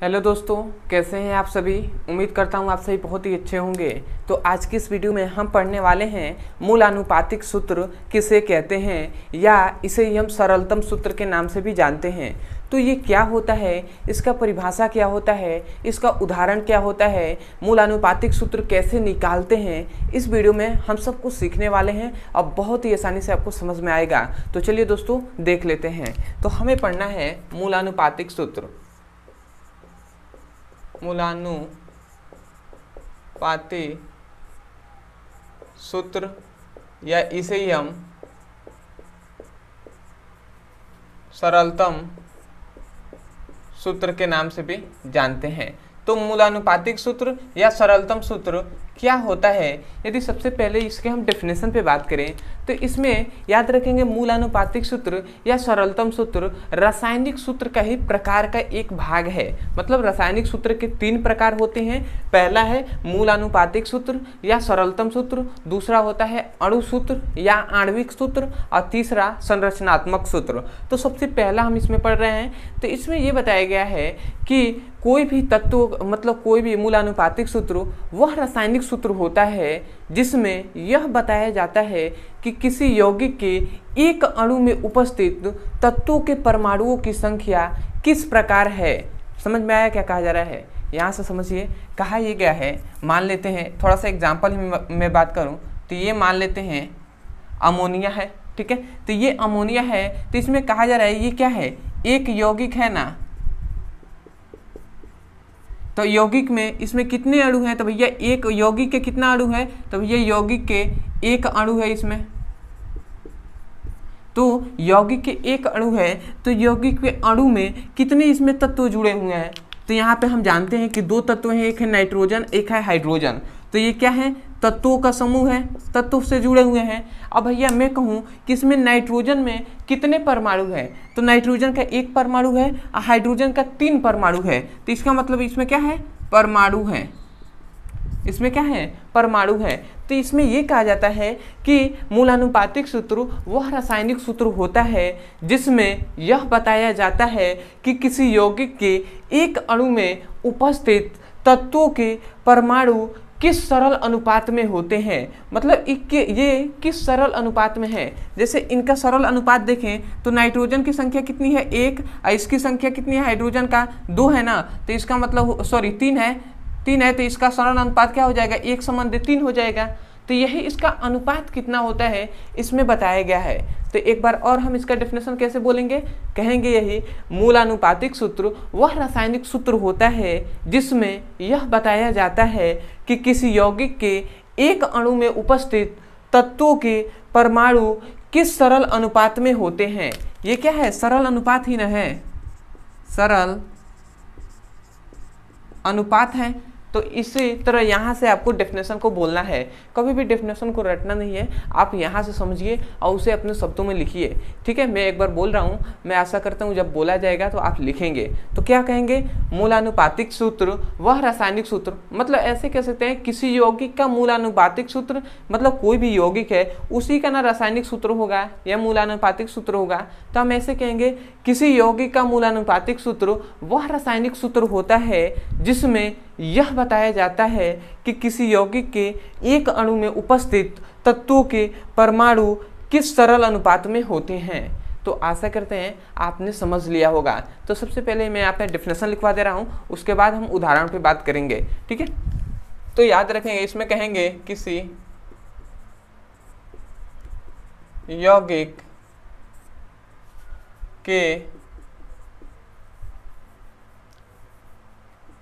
Hello दोस्तों, कैसे हैं आप सभी। उम्मीद करता हूं आप सभी बहुत ही अच्छे होंगे। तो आज की इस वीडियो में हम पढ़ने वाले हैं मूल आनुपातिक सूत्र किसे कहते हैं, या इसे ही हम सरलतम सूत्र के नाम से भी जानते हैं। तो ये क्या होता है, इसका परिभाषा क्या होता है, इसका उदाहरण क्या होता है, मूल आनुपातिक सूत्र कैसे निकालते हैं, इस वीडियो में हम सब कुछ सीखने वाले हैं और बहुत ही आसानी से आपको समझ में आएगा। तो चलिए दोस्तों देख लेते हैं। तो हमें पढ़ना है मूल आनुपातिक सूत्र। मूलानुपातिक सूत्र, या इसे ही हम सरलतम सूत्र के नाम से भी जानते हैं। तो मूलानुपातिक सूत्र या सरलतम सूत्र क्या होता है, यदि सबसे पहले इसके हम डेफिनेशन पे बात करें तो इसमें याद रखेंगे मूलानुपातिक सूत्र या सरलतम सूत्र रासायनिक सूत्र का ही प्रकार का एक भाग है। मतलब रासायनिक सूत्र के 3 प्रकार होते हैं। पहला है मूलानुपातिक सूत्र या सरलतम सूत्र, दूसरा होता है अणु सूत्र या आणविक सूत्र, और तीसरा संरचनात्मक सूत्र। तो सबसे पहला हम इसमें पढ़ रहे हैं, तो इसमें यह बताया गया है कि कोई भी तत्व, मतलब कोई भी मूलानुपातिक सूत्र वह रासायनिक सूत्र होता है जिसमें यह बताया जाता है कि किसी यौगिक के एक अणु में उपस्थित तत्वों के परमाणुओं की संख्या किस प्रकार है। समझ में आया क्या कहा जा रहा है? यहाँ से समझिए, कहा यह गया है, मान लेते हैं थोड़ा सा एग्जाम्पल में बात करूँ तो ये मान लेते हैं अमोनिया है, ठीक है। तो ये अमोनिया है, तो इसमें कहा जा रहा है ये क्या है, एक यौगिक है ना। तो यौगिक में इसमें कितने अणु हैं, तो भैया एक यौगिक के कितना अणु है, तो भैया यौगिक के एक अणु है इसमें। तो यौगिक के एक अणु है, तो यौगिक के अणु में कितने इसमें तत्व जुड़े हुए हैं। तो यहाँ पे हम जानते हैं कि 2 तत्व हैं, एक है नाइट्रोजन, एक है हाइड्रोजन। तो ये क्या है, तत्वों का समूह है, तत्व से जुड़े हुए हैं। अब भैया मैं कहूँ कि इसमें नाइट्रोजन में कितने परमाणु हैं, तो नाइट्रोजन का 1 परमाणु है और हाइड्रोजन का 3 परमाणु है। तो इसका मतलब इसमें क्या है, परमाणु है। इसमें क्या है, परमाणु है। तो इसमें यह कहा जाता है कि मूलानुपातिक सूत्र वह रासायनिक सूत्र होता है जिसमें यह बताया जाता है कि किसी यौगिक के एक अणु में उपस्थित तत्वों के परमाणु किस सरल अनुपात में होते हैं। मतलब ये किस सरल अनुपात में है। जैसे इनका सरल अनुपात देखें तो नाइट्रोजन की संख्या कितनी है, 1, और इसकी संख्या कितनी है हाइड्रोजन का, 2 है ना। तो इसका मतलब 3 है, तो इसका सरल अनुपात क्या हो जाएगा, 1:3 हो जाएगा। तो यही इसका अनुपात कितना होता है इसमें बताया गया है। तो एक बार और हम इसका डेफिनेशन कैसे बोलेंगे, कहेंगे यही, मूलानुपातिक सूत्र वह रासायनिक सूत्र होता है जिसमें यह बताया जाता है कि किसी यौगिक के एक अणु में उपस्थित तत्वों के परमाणु किस सरल अनुपात में होते हैं। ये क्या है, सरल अनुपात ही न है, सरल अनुपात है। तो इसी तरह यहाँ से आपको डेफिनेशन को बोलना है, कभी भी डेफिनेशन को रटना नहीं है, आप यहाँ से समझिए और उसे अपने शब्दों में लिखिए, ठीक है। मैं एक बार बोल रहा हूँ, मैं आशा करता हूँ जब बोला जाएगा तो आप लिखेंगे। तो क्या कहेंगे, मूलानुपातिक सूत्र वह रासायनिक सूत्र, मतलब ऐसे कह सकते हैं किसी यौगिक का मूलानुपातिक सूत्र, मतलब कोई भी यौगिक है उसी का ना रासायनिक सूत्र होगा या मूलानुपातिक सूत्र होगा। तो हम ऐसे कहेंगे किसी यौगिक का मूलानुपातिक सूत्र वह रासायनिक सूत्र होता है जिसमें यह बताया जाता है कि किसी यौगिक के एक अणु में उपस्थित तत्वों के परमाणु किस सरल अनुपात में होते हैं। तो आशा करते हैं आपने समझ लिया होगा। तो सबसे पहले मैं यहाँ पे डेफिनेशन लिखवा दे रहा हूँ, उसके बाद हम उदाहरण पे बात करेंगे, ठीक है। तो याद रखेंगे, इसमें कहेंगे किसी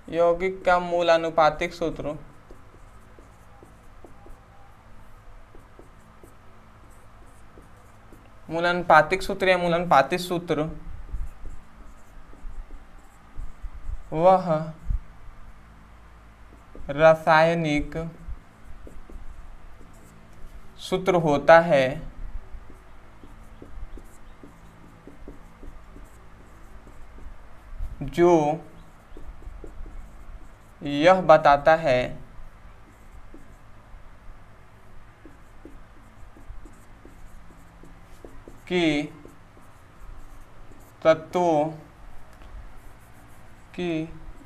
यौगिक का मूलानुपातिक सूत्र या मूलानुपातिक सूत्र वह रासायनिक सूत्र होता है जो यह बताता है कि तत्वों की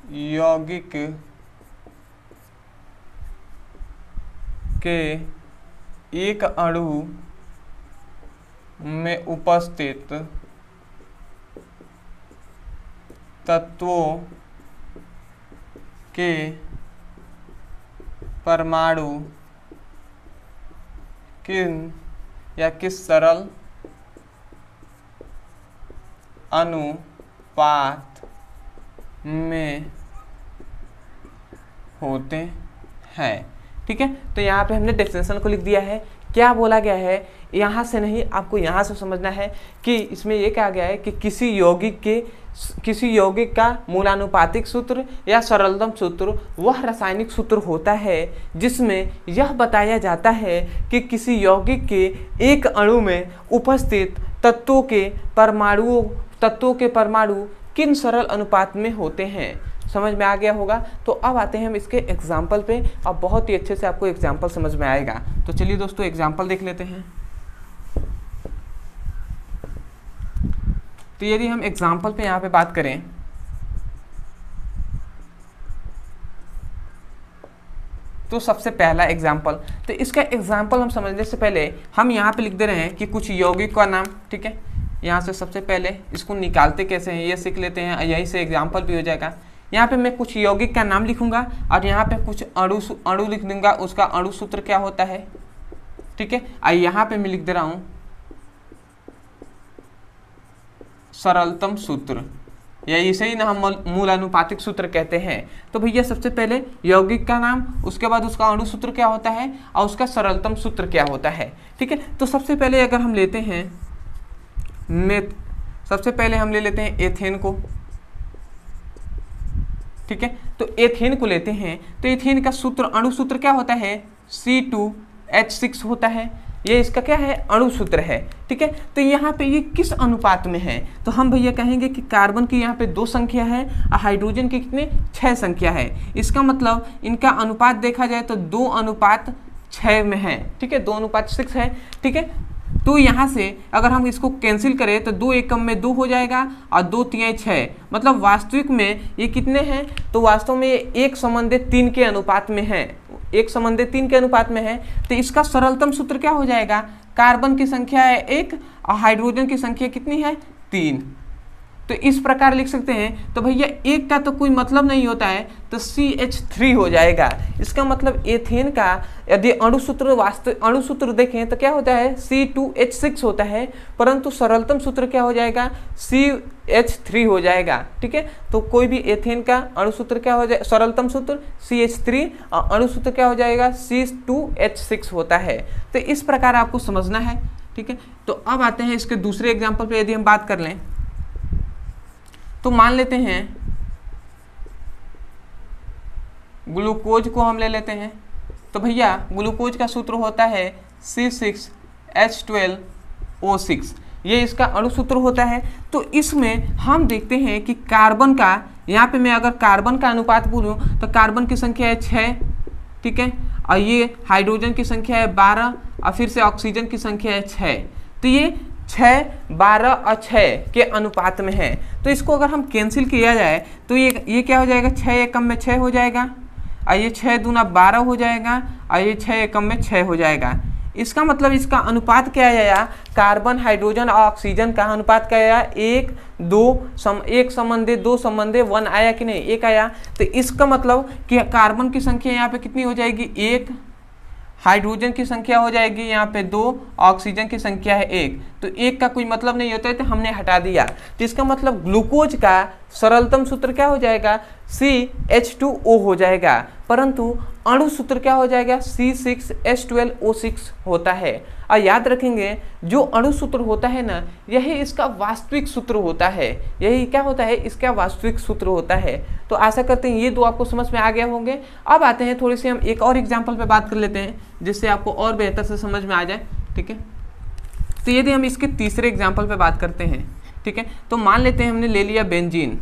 यौगिक के एक अणु में उपस्थित तत्वों के परमाणु किस सरल अनुपात में होते हैं। ठीक है, तो यहाँ पे हमने डेफिनेशन को लिख दिया है। क्या बोला गया है, यहाँ से नहीं, आपको यहाँ से समझना है कि इसमें ये कहा गया है कि किसी यौगिक का मूलानुपातिक सूत्र या सरलतम सूत्र वह रासायनिक सूत्र होता है जिसमें यह बताया जाता है कि किसी यौगिक के एक अणु में उपस्थित तत्वों के परमाणु किन सरल अनुपात में होते हैं। समझ में आ गया होगा। तो अब आते हैं हम इसके एग्जाम्पल पे, अब बहुत ही अच्छे से आपको एग्जाम्पल समझ में आएगा। तो चलिए दोस्तों एग्जाम्पल देख लेते हैं। तो यदि हम एग्जाम्पल पे यहाँ पे बात करें तो सबसे पहला एग्जाम्पल, तो इसका एग्जाम्पल हम समझने से पहले हम यहाँ पे लिख दे रहे हैं कि कुछ यौगिक का नाम। ठीक है, यहाँ से सबसे पहले इसको निकालते कैसे हैं ये सीख लेते हैं, यहीं से एग्जाम्पल भी हो जाएगा। यहाँ पे मैं कुछ यौगिक का नाम लिखूंगा और यहाँ पे कुछ अणु लिख दूंगा, उसका अणु सूत्र क्या होता है। ठीक है, और यहाँ पे मैं लिख दे रहा हूँ सरलतम सूत्र, या इसे ही ना हम मूलानुपातिक सूत्र कहते हैं। तो भैया सबसे पहले यौगिक का नाम, उसके बाद उसका अणु सूत्र क्या होता है और उसका सरलतम सूत्र क्या होता है। ठीक है, तो सबसे पहले अगर हम लेते हैं सबसे पहले हम ले लेते हैं एथेन को। ठीक है, तो एथेन को लेते हैं, तो एथेन का सूत्र अणु सूत्र क्या होता है C2H6 होता है। ये इसका क्या है, अणु सूत्र है। ठीक है, तो यहाँ पे ये किस अनुपात में है, तो हम भैया कहेंगे कि कार्बन की यहाँ पे 2 संख्या है और हाइड्रोजन की कितने 6 संख्या है। इसका मतलब इनका अनुपात देखा जाए तो 2:6 में है। ठीक है, 2:6 है। ठीक है, तो यहाँ से अगर हम इसको कैंसिल करें तो 2 एकम में 2 हो जाएगा और 2 तिहाई 6, मतलब वास्तविक में ये कितने हैं, तो वास्तव में ये 1:3 के अनुपात में है, 1:3 के अनुपात में है। तो इसका सरलतम सूत्र क्या हो जाएगा, कार्बन की संख्या है 1 और हाइड्रोजन की संख्या कितनी है 3। तो इस प्रकार लिख सकते हैं। तो भैया एक का तो कोई मतलब नहीं होता है, तो CH3 हो जाएगा। इसका मतलब एथेन का यदि अणु सूत्र देखें तो क्या होता है C2H6 होता है, परंतु सरलतम सूत्र क्या हो जाएगा CH3 हो जाएगा। ठीक है, तो कोई भी एथेन का अणु सूत्र क्या हो जाएगा, सरलतम सूत्र CH3 और अणु सूत्र क्या हो जाएगा C2H6 होता है। तो इस प्रकार आपको समझना है। ठीक है, तो अब आते हैं इसके दूसरे एग्जाम्पल पे। यदि हम बात कर लें तो मान लेते हैं ग्लूकोज को हम ले लेते हैं। तो भैया ग्लूकोज का सूत्र होता है C6H12O6, ये इसका अणु सूत्र होता है। तो इसमें हम देखते हैं कि कार्बन का, यहाँ पे मैं अगर कार्बन का अनुपात बोलूँ तो कार्बन की संख्या है 6। ठीक है, और ये हाइड्रोजन की संख्या है 12 और फिर से ऑक्सीजन की संख्या है 6। तो ये 6, 12 और 6 के अनुपात में है। तो इसको अगर हम कैंसिल किया जाए तो ये क्या हो जाएगा, 6 एकम में 6 हो जाएगा और ये 6 दूना 12 हो जाएगा और ये 6 एकम में 6 हो जाएगा। इसका मतलब इसका अनुपात क्या आया, कार्बन हाइड्रोजन और ऑक्सीजन का अनुपात क्या आया 1 संबंधी 2 संबंधी 1 आया कि नहीं, 1 आया। तो इसका मतलब कि कार्बन की संख्या यहाँ पे कितनी हो जाएगी 1, हाइड्रोजन की संख्या हो जाएगी यहाँ पे 2, ऑक्सीजन की संख्या है 1। तो 1 का कोई मतलब नहीं होता है, तो हमने हटा दिया। तो इसका मतलब ग्लूकोज का सरलतम सूत्र क्या हो जाएगा CH2O हो जाएगा, परंतु अणु सूत्र क्या हो जाएगा C6H12O6 होता है। और याद रखेंगे जो अणु सूत्र होता है ना, यही इसका वास्तविक सूत्र होता है। यही क्या होता है, इसका वास्तविक सूत्र होता है। तो आशा करते हैं ये 2 आपको समझ में आ गया होंगे। अब आते हैं थोड़ी सी हम एक और एग्जाम्पल पे बात कर लेते हैं जिससे आपको और बेहतर से समझ में आ जाए। ठीक है, तो यदि हम इसके तीसरे एग्जाम्पल पे बात करते हैं, ठीक है, तो मान लेते हैं हमने ले लिया बेंजीन।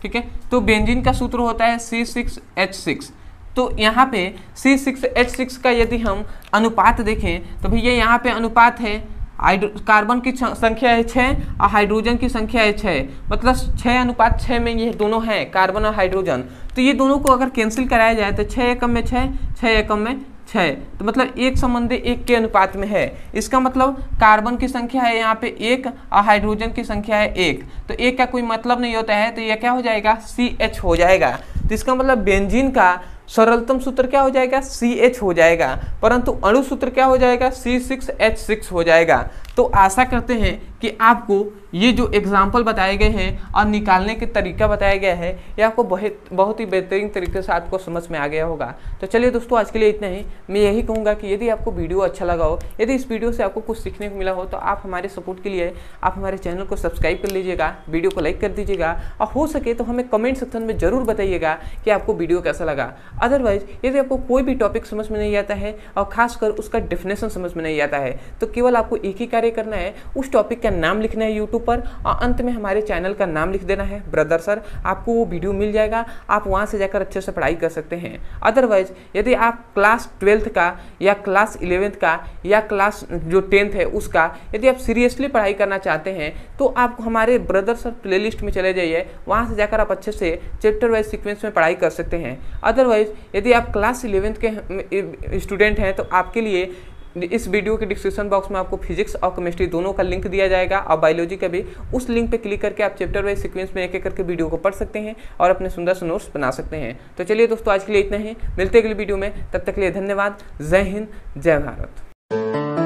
ठीक है, तो बेंजीन का सूत्र होता है C6H6। तो यहाँ पे C6H6 का यदि हम अनुपात देखें तो भैया यहाँ पे अनुपात है कार्बन की संख्या है 6 और हाइड्रोजन की संख्या है 6, मतलब 6:6 में ये दोनों हैं, कार्बन और हाइड्रोजन। तो ये दोनों को अगर कैंसिल कराया जाए तो 6 एकम में 6, 6 एकम में 6, तो मतलब 1:1 के अनुपात में है। इसका मतलब कार्बन की संख्या है यहाँ पे 1 और हाइड्रोजन की संख्या है 1, तो 1 का कोई मतलब नहीं होता है, तो यह क्या हो जाएगा, CH हो जाएगा। तो इसका मतलब बेंजीन का सरलतम सूत्र क्या हो जाएगा, CH हो जाएगा, परंतु अणु सूत्र क्या हो जाएगा, C6H6 हो जाएगा। तो आशा करते हैं कि आपको ये जो एग्जाम्पल बताए गए हैं और निकालने के तरीका बताया गया है, ये आपको बहुत ही बेहतरीन तरीके से आपको समझ में आ गया होगा। तो चलिए दोस्तों, आज के लिए इतना ही। मैं यही कहूँगा कि यदि आपको वीडियो अच्छा लगा हो, यदि इस वीडियो से आपको कुछ सीखने को मिला हो, तो आप हमारे सपोर्ट के लिए आप हमारे चैनल को सब्सक्राइब कर लीजिएगा, वीडियो को लाइक कर दीजिएगा, और हो सके तो हमें कमेंट सेक्शन में जरूर बताइएगा कि आपको वीडियो कैसा लगा। अदरवाइज यदि आपको कोई भी टॉपिक समझ में नहीं आता है और खासकर उसका डेफिनेशन समझ में नहीं आता है, तो केवल आपको एक ही कार्य करना है, उस टॉपिक का नाम लिखना है यूट्यूब पर और अंत में हमारे चैनल का नाम लिख देना है ब्रदर सर। आपको वो वीडियो मिल जाएगा, आप वहाँ से जाकर अच्छे से पढ़ाई कर सकते हैं। अदरवाइज यदि आप क्लास 12th का या क्लास 11th का या क्लास जो 10th है उसका यदि आप सीरियसली पढ़ाई करना चाहते हैं, तो आप हमारे ब्रदर सर प्लेलिस्ट में चले जाइए, वहाँ से जाकर आप अच्छे से चैप्टर वाइज सीक्वेंस में पढ़ाई कर सकते हैं। अदरवाइज यदि आप क्लास 11th के स्टूडेंट हैं, तो आपके लिए इस वीडियो के डिस्क्रिप्शन बॉक्स में आपको फिजिक्स और केमिस्ट्री दोनों का लिंक दिया जाएगा और बायोलॉजी का भी। उस लिंक पे क्लिक करके आप चैप्टर वाइज सीक्वेंस में एक एक करके वीडियो को पढ़ सकते हैं और अपने सुंदर से नोट्स बना सकते हैं। तो चलिए दोस्तों, आज के लिए इतना ही, मिलते हैं अगली वीडियो में, तब तक के लिए धन्यवाद। जय हिंद, जय भारत।